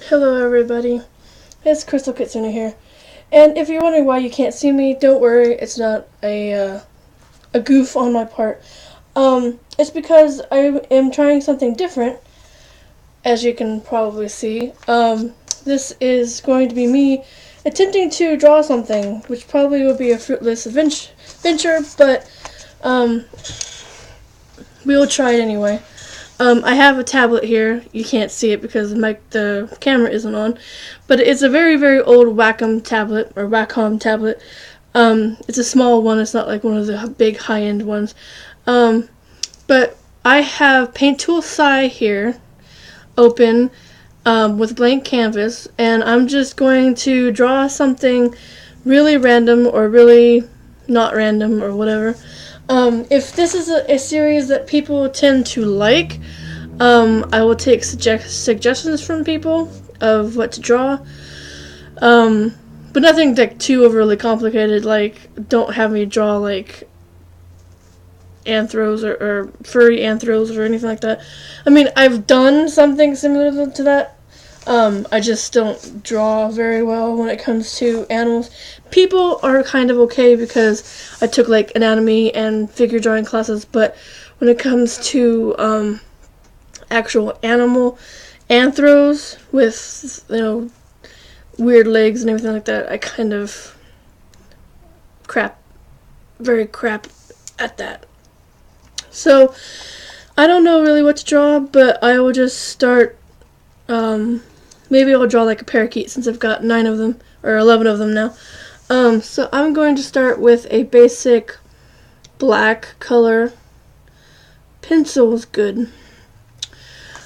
Hello everybody, it's Crystal Kitsune here. And if you're wondering why you can't see me, don't worry, it's not a goof on my part. It's because I am trying something different, as you can probably see. This is going to be me attempting to draw something, which probably will be a fruitless venture, but we will try it anyway. I have a tablet here. You can't see it because the camera isn't on, but it's a very, very old Wacom tablet, or Wacom tablet. It's a small one. It's not like one of the big high-end ones. But I have Paint Tool Sci here, open, with blank canvas, and I'm just going to draw something really random, or really not random, or whatever. If this is a series that people tend to like, I will take suggestions from people of what to draw. But nothing like too overly complicated. Like, don't have me draw like anthros or furry anthros or anything like that. I mean, I've done something similar to that. I just don't draw very well when it comes to animals. People are kind of okay because I took like anatomy and figure drawing classes, but when it comes to actual animal anthros with, weird legs and everything like that, I kind of very crap at that. So I don't know really what to draw, but I will just start. Maybe I'll draw like a parakeet since I've got 9 of them, or 11 of them now. So I'm going to start with a basic black color. Pencil is good.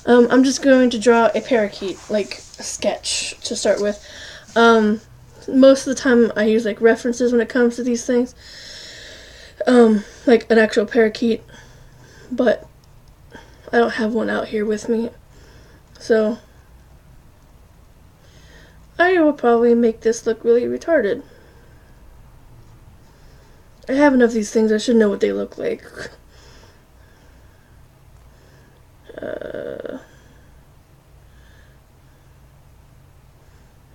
I'm just going to draw a parakeet, like a sketch to start with. Most of the time I use like references when it comes to these things. Like an actual parakeet, but I don't have one out here with me. So I will probably make this look really retarded. I have enough of these things, I should know what they look like.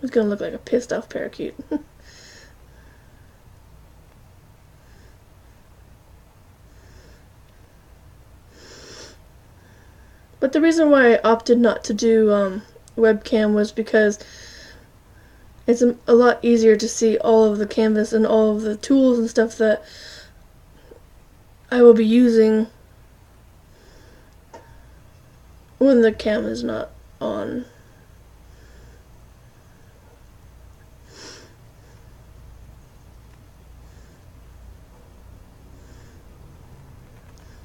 It's gonna look like a pissed off parakeet. But the reason why I opted not to do webcam was because it's a lot easier to see all of the canvas and all of the tools and stuff that I will be using when the cam is not on.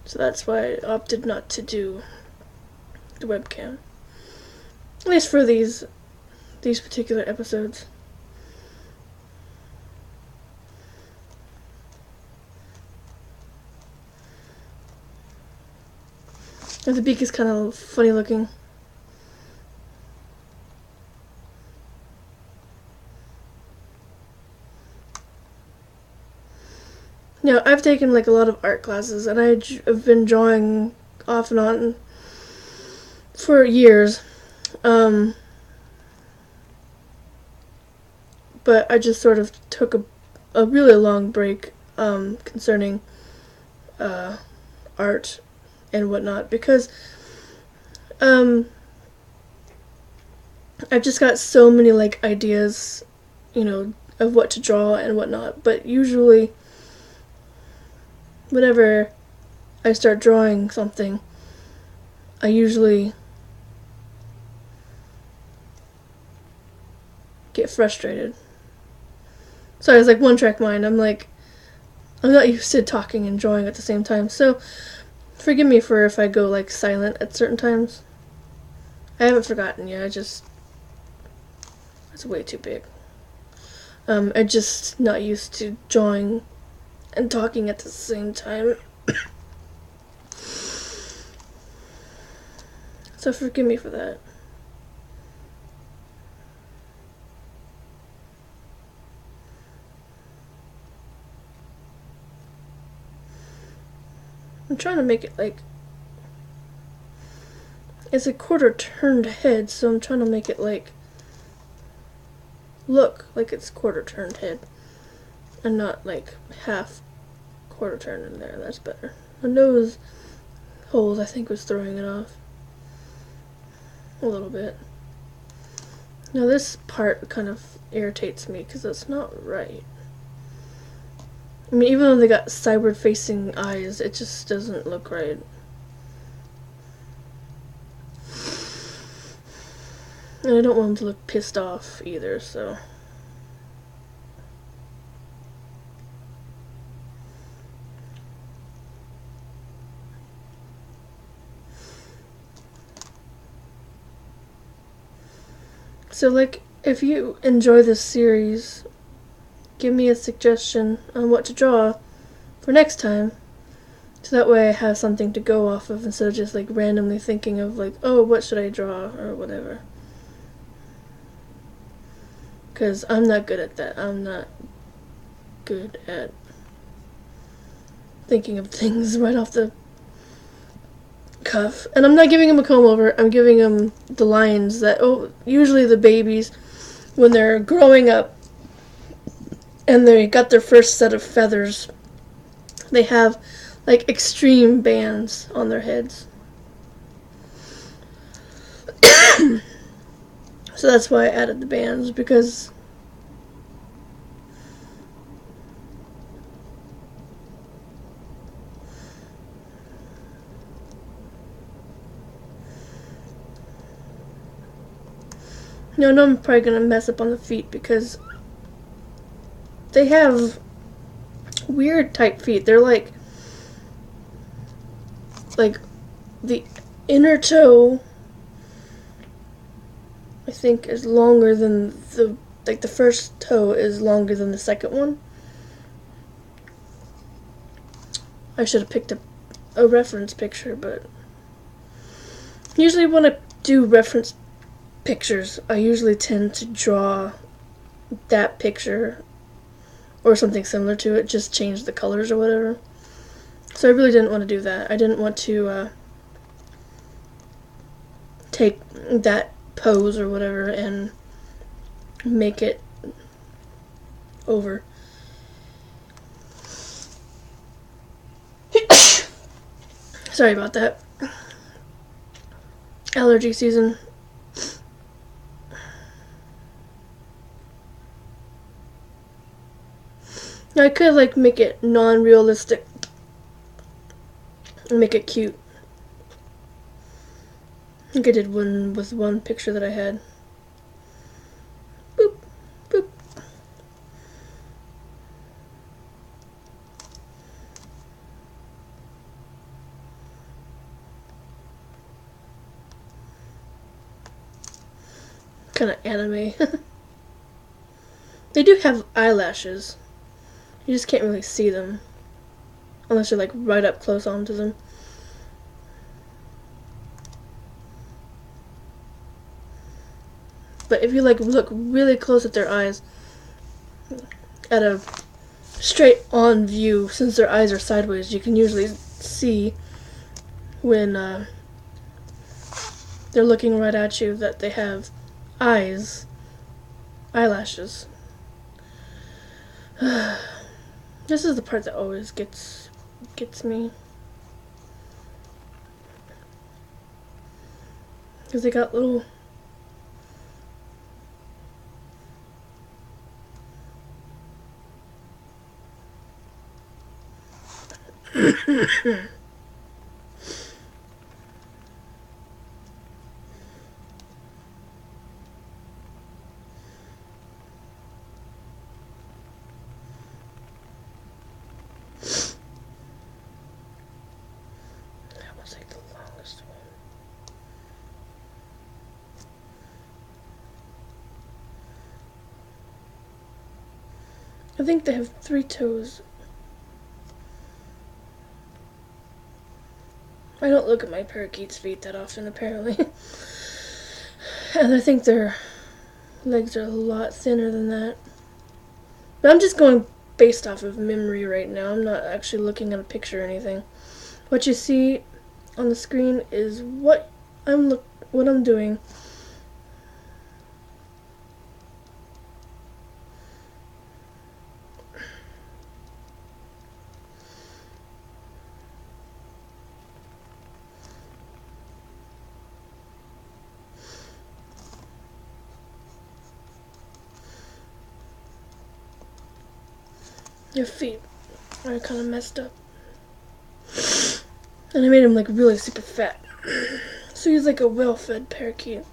So that's why I opted not to do the webcam. At least for these particular episodes. And the beak is kind of funny looking. Now, I've taken like a lot of art classes, and I've been drawing off and on for years. But I just sort of took a really long break concerning art and whatnot, because I've just got so many like ideas, of what to draw and whatnot. But usually, whenever I start drawing something, I usually get frustrated. So I was like one-track mind. I'm not used to talking and drawing at the same time. So forgive me for if I go like silent at certain times. I haven't forgotten yet. That's way too big. I'm just not used to drawing and talking at the same time. So forgive me for that. I'm trying to make it like, it's a quarter turned head, so I'm trying to make it like look like it's quarter turned head and not like half quarter turn in there. That's better. The nose holes I think was throwing it off a little bit. Now this part kind of irritates me because that's not right. I mean, even though they got sideward facing eyes, it just doesn't look right. And I don't want them to look pissed off either, so. So, like, if you enjoy this series, give me a suggestion on what to draw for next time. So that way I have something to go off of instead of just, like, randomly thinking of, like, oh, what should I draw, or whatever. Because I'm not good at that. I'm not good at thinking of things right off the cuff. And I'm not giving him a comb over. I'm giving him the lines that, usually the babies, when they're growing up and they got their first set of feathers, they have like extreme bands on their heads. So that's why I added the bands, because no, I'm probably gonna mess up on the feet because they have weird type feet. They're like the inner toe, I think, is longer than the first toe is longer than the second one. I should have picked up a reference picture, but usually when I do reference pictures, I usually tend to draw that picture or something similar to it, just change the colors or whatever. So I really didn't want to do that. I didn't want to take that pose or whatever and make it over. Sorry about that. Allergy season. Now I could like make it non-realistic and make it cute. I think I did one with one picture that I had. Boop, boop. Kind of anime. They do have eyelashes. You just can't really see them unless you're like right up close onto them. But if you like look really close at their eyes at a straight on view, since their eyes are sideways, you can usually see when they're looking right at you that they have eyelashes. This is the part that always gets me. Because they got little that was like the longest one. I think they have 3 toes. I don't look at my parakeet's feet that often, apparently. And I think their legs are a lot thinner than that. But I'm just going based off of memory right now. I'm not actually looking at a picture or anything. What you see on the screen is what I'm doing. Their feet are kind of messed up. And I made him like really super fat. So he's like a well-fed parakeet.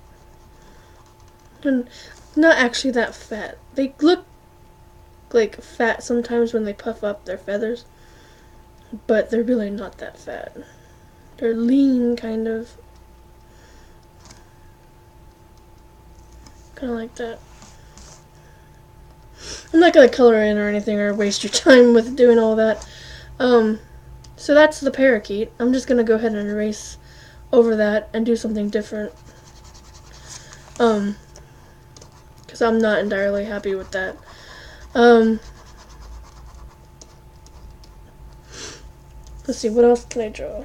And not actually that fat. They look like fat sometimes when they puff up their feathers, but they're really not that fat. They're lean, kind of like that. I'm not gonna color in or anything or waste your time with doing all that. So that's the parakeet. I'm just gonna go ahead and erase over that and do something different. Because I'm not entirely happy with that. Let's see, what else can I draw?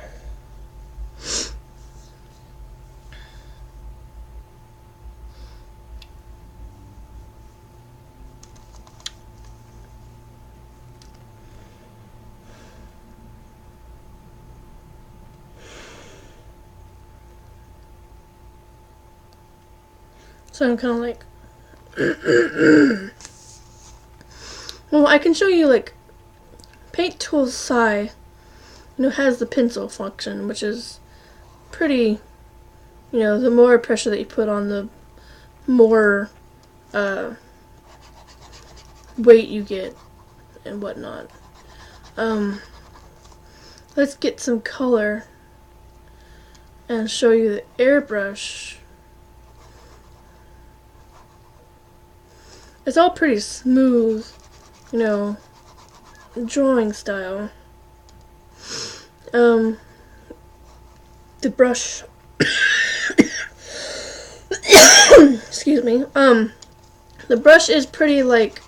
So I'm kind of like, well, I can show you like Paint Tool Psi, has the pencil function, which is pretty, the more pressure that you put on, the more weight you get and whatnot. Let's get some color and show you the airbrush. It's all pretty smooth, drawing style. The brush, excuse me, the brush is pretty, like,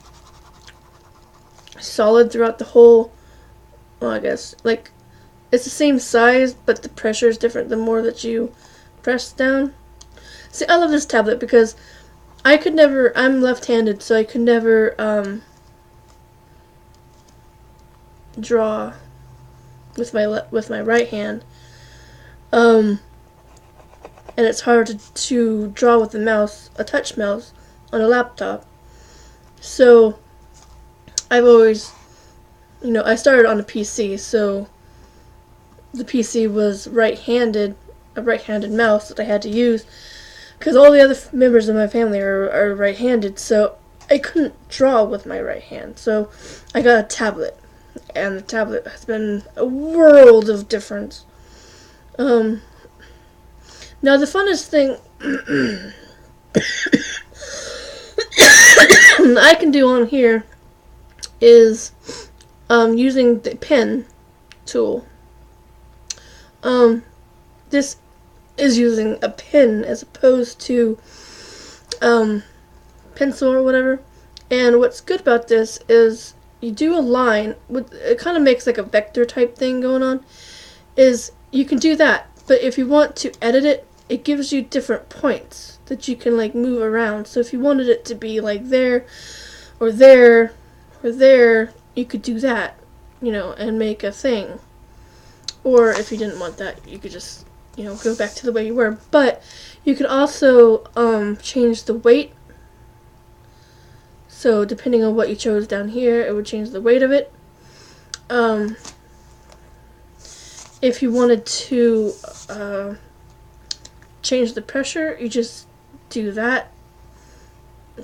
solid throughout the whole, well, I guess, like, it's the same size, but the pressure is different the more that you press down. See, I love this tablet because I could never, I'm left-handed, so I could never draw with my right hand. And it's hard to draw with a mouse, a touch mouse, on a laptop. So I've always, I started on a PC, so the PC was right-handed, a right-handed mouse that I had to use, because all the other members of my family are right-handed, so I couldn't draw with my right hand. So I got a tablet, and the tablet has been a world of difference. Now the funnest thing I can do on here is using the pen tool. This is using a pen as opposed to pencil or whatever. And what's good about this is you do a line with, it kind of makes like a vector type thing going on, is you can do that, but if you want to edit it, it gives you different points that you can like move around. So if you wanted it to be like there or there or there, you could do that, and make a thing. Or if you didn't want that, you could just go back to the way you were. But you could also change the weight. So depending on what you chose down here, it would change the weight of it. If you wanted to change the pressure, you just do that.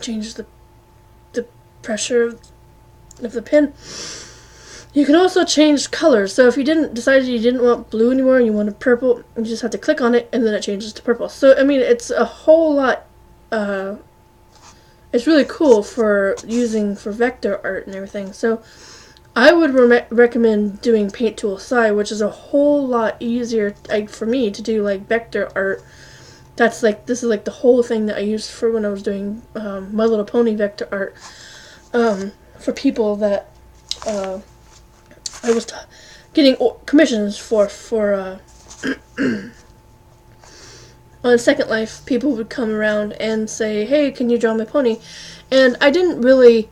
Change the pressure of the pen. You can also change colors. So if you decided you didn't want blue anymore and you wanted purple, you just have to click on it and then it changes to purple. So I mean, it's a whole lot. It's really cool for using for vector art and everything. So I would recommend doing Paint Tool Psi, which is a whole lot easier for me to do like vector art. This is like the whole thing that I used for when I was doing My Little Pony vector art for people that I was getting commissions for on Second Life. People would come around and say, hey, can you draw my pony? And I didn't really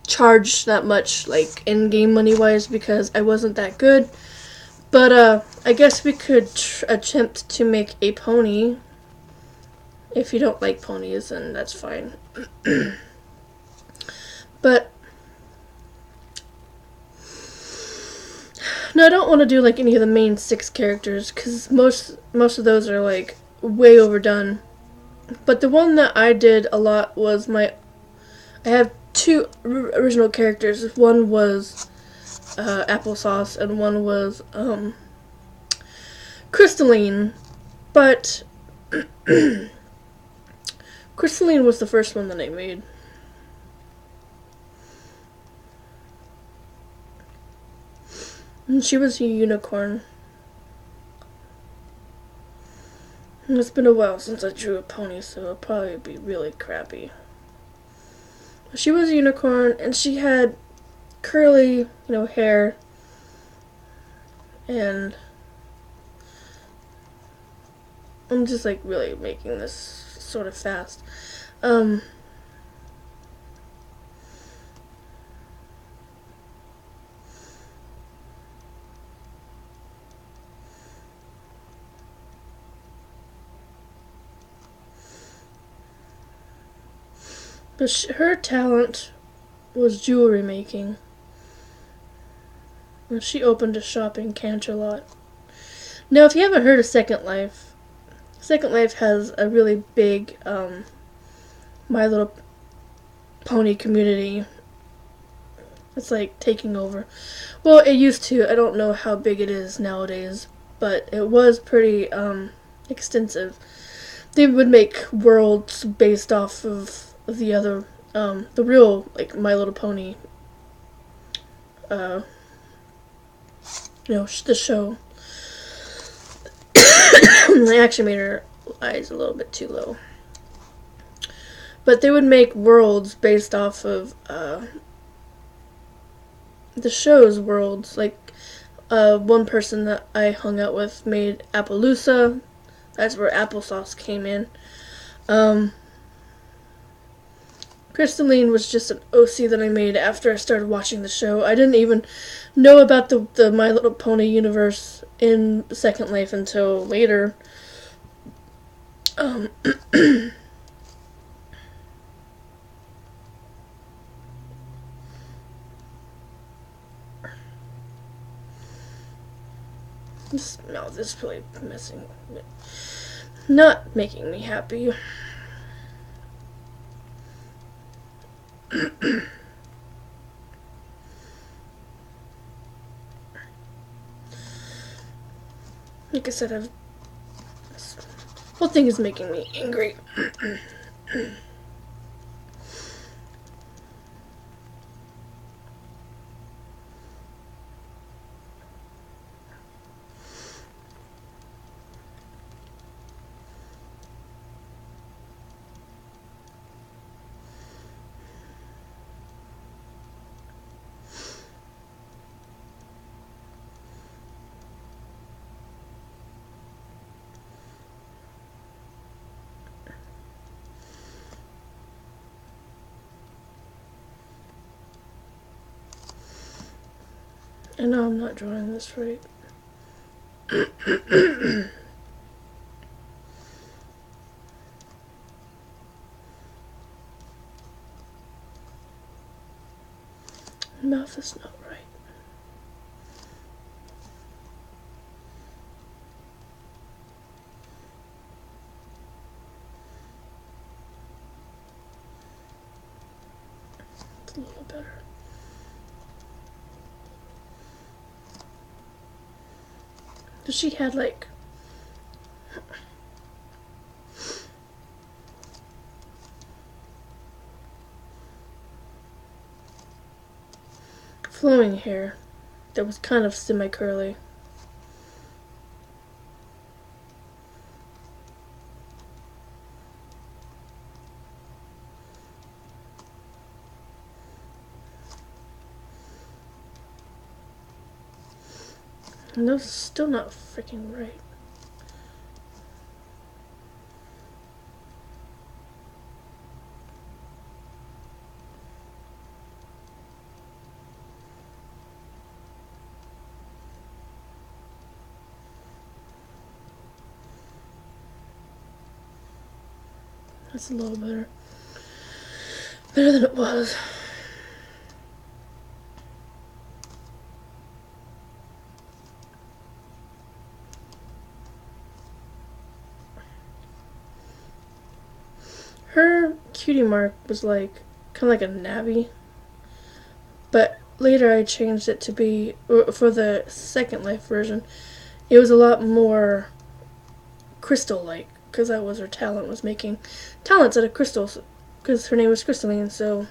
charge that much, like in-game money-wise, because I wasn't that good. But I guess we could attempt to make a pony. If you don't like ponies, then that's fine. But No, I don't want to do like any of the main 6 characters because most of those are like way overdone. But the one that I did a lot was I have 2 original characters. One was Applesauce and one was Crystalline. But Crystalline was the first one that I made. And she was a unicorn. And it's been a while since I drew a pony, so it'll probably be really crappy. She was a unicorn, and she had curly, hair, and I'm just like really making this sort of fast. But her talent was jewelry making. And she opened a shop in Canterlot. Now, if you haven't heard of Second Life, Second Life has a really big My Little Pony community. It's like taking over. Well, it used to. I don't know how big it is nowadays, but it was pretty extensive. They would make worlds based off of the other, the real, like, My Little Pony, the show. I actually made her eyes a little bit too low. But they would make worlds based off of the show's worlds. Like, one person that I hung out with made Appaloosa. That's where Applesauce came in. Crystalline was just an OC that I made after I started watching the show. I didn't even know about the My Little Pony universe in Second Life until later. This mouth is really messing, not making me happy. Like I said, this whole thing is making me angry. I know I'm not drawing this right. Mouth is not right. It's a little better. She had like flowing hair that was kind of semi-curly. And those are still not freaking right. That's a little better. Better than it was. cutie mark was like kind of like a navy, but later I changed it to be, for the Second Life version, it was a lot more crystal-like, because that was her talent, was making talents out of crystals, because her name was Crystalline. So,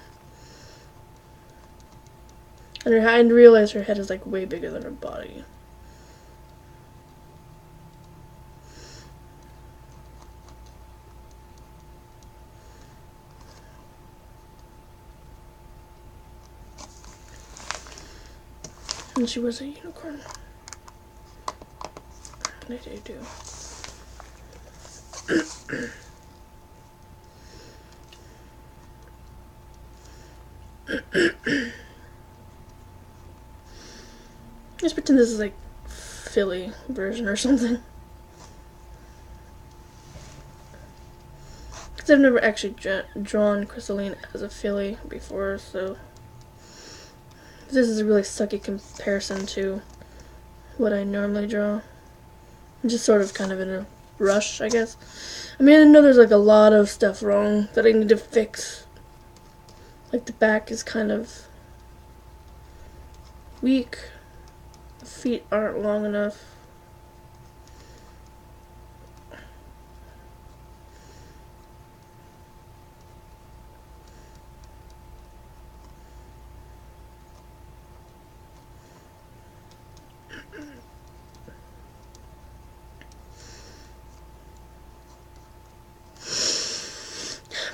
and I didn't realize her head is like way bigger than her body. And she was a unicorn. What did I do? Just pretend this is like Philly version or something. Because I've never actually drawn Crystalline as a Philly before, so this is a really sucky comparison to what I normally draw. I'm just sort of kind of in a rush, I guess. I mean, I know there's like a lot of stuff wrong that I need to fix. Like the back is kind of weak. The feet aren't long enough.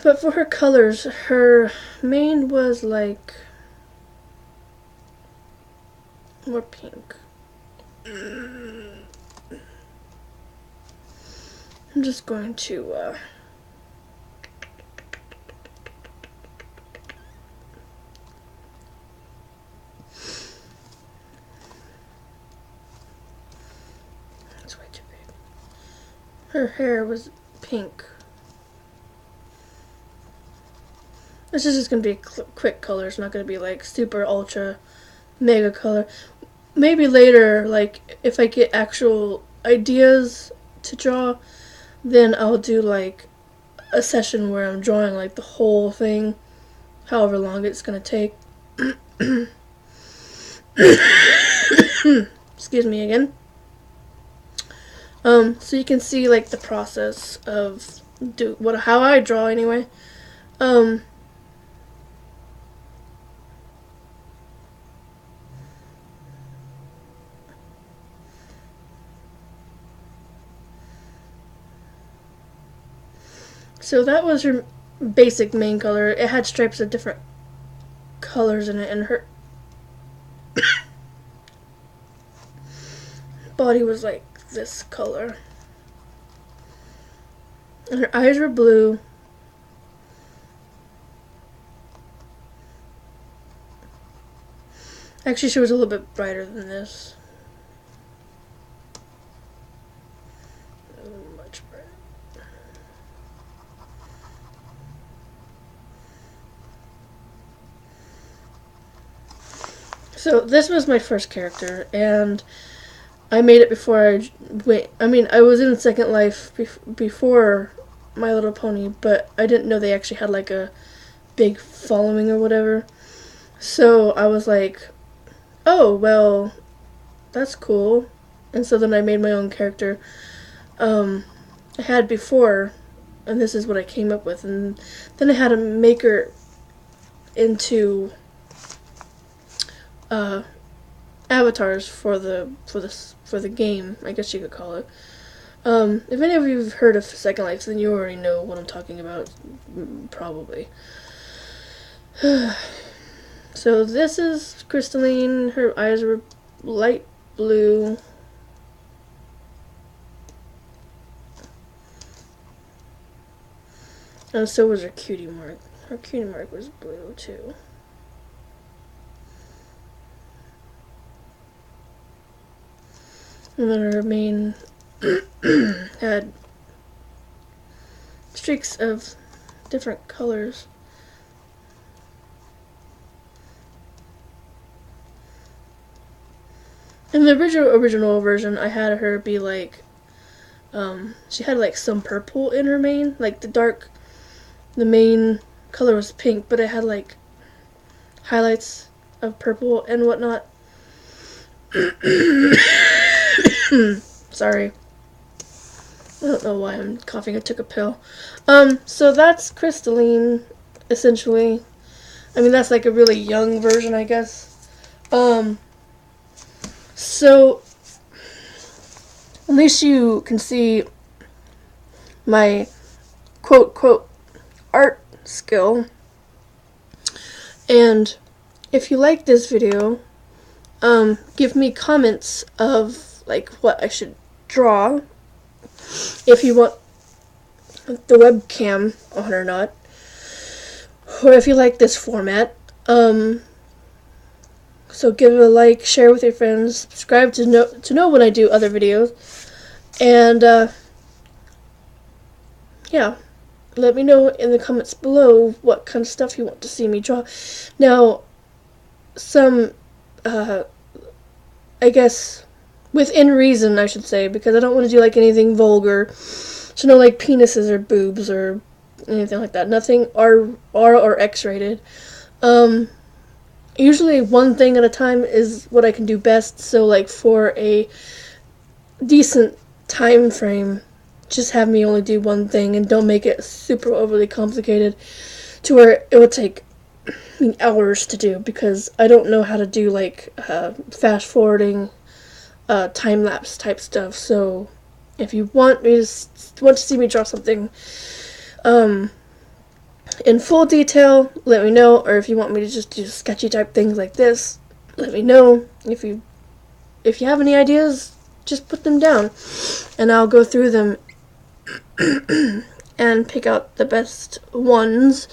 But for her colors, her mane was like more pink. I'm just going to it's way too big. Her hair was pink. This is just going to be a quick color. It's not going to be like super ultra mega color. Maybe later, like if I get actual ideas to draw, then I'll do like a session where I'm drawing like the whole thing, however long it's going to take. Excuse me again. So you can see like the process of how I draw anyway. So that was her basic main color. It had stripes of different colors in it, and her body was like this color. And her eyes were blue. Actually, she was a little bit brighter than this. Much brighter. So this was my first character, and I made it before I went. I mean, I was in Second Life before My Little Pony, but I didn't know they actually had like a big following or whatever. So I was like, oh, well, that's cool. And so then I made my own character. I had before, and this is what I came up with. And then I had to make her into avatars for the game, I guess you could call it. If any of you have heard of Second Life, then you already know what I'm talking about, probably. So this is Crystalline. Her eyes were light blue. And so was her cutie mark. Her cutie mark was blue too. And then her mane had streaks of different colors. In the original version, I had her be like, she had like some purple in her mane, like the dark the main color was pink, but it had like highlights of purple and whatnot. Sorry. I don't know why I'm coughing. I took a pill. So that's crystalline, essentially. I mean, that's like a really young version, I guess. So at least you can see my quote art skill. And if you like this video, give me comments of like what I should draw. If you want the webcam on or not, or if you like this format. So give it a like, share with your friends, subscribe to know when I do other videos, and yeah, let me know in the comments below what kind of stuff you want to see me draw. Now, some I guess within reason, I should say, because I don't want to do like anything vulgar. So no like penises or boobs or anything like that. Nothing R or X rated. Usually one thing at a time is what I can do best. So like for a decent time frame, just have me only do one thing and don't make it super overly complicated to where it would take hours to do, because I don't know how to do like fast forwarding, time lapse type stuff. So if you want to see me draw something in full detail, let me know. Or if you want me to just do sketchy type things like this, let me know. If you have any ideas, just put them down and I'll go through them and pick out the best ones.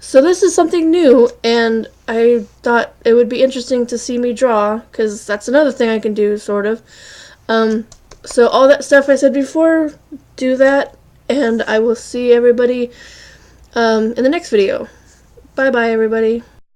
So this is something new, and I thought it would be interesting to see me draw, because that's another thing I can do, sort of. So all that stuff I said before, do that, and I will see everybody in the next video. Bye bye, everybody.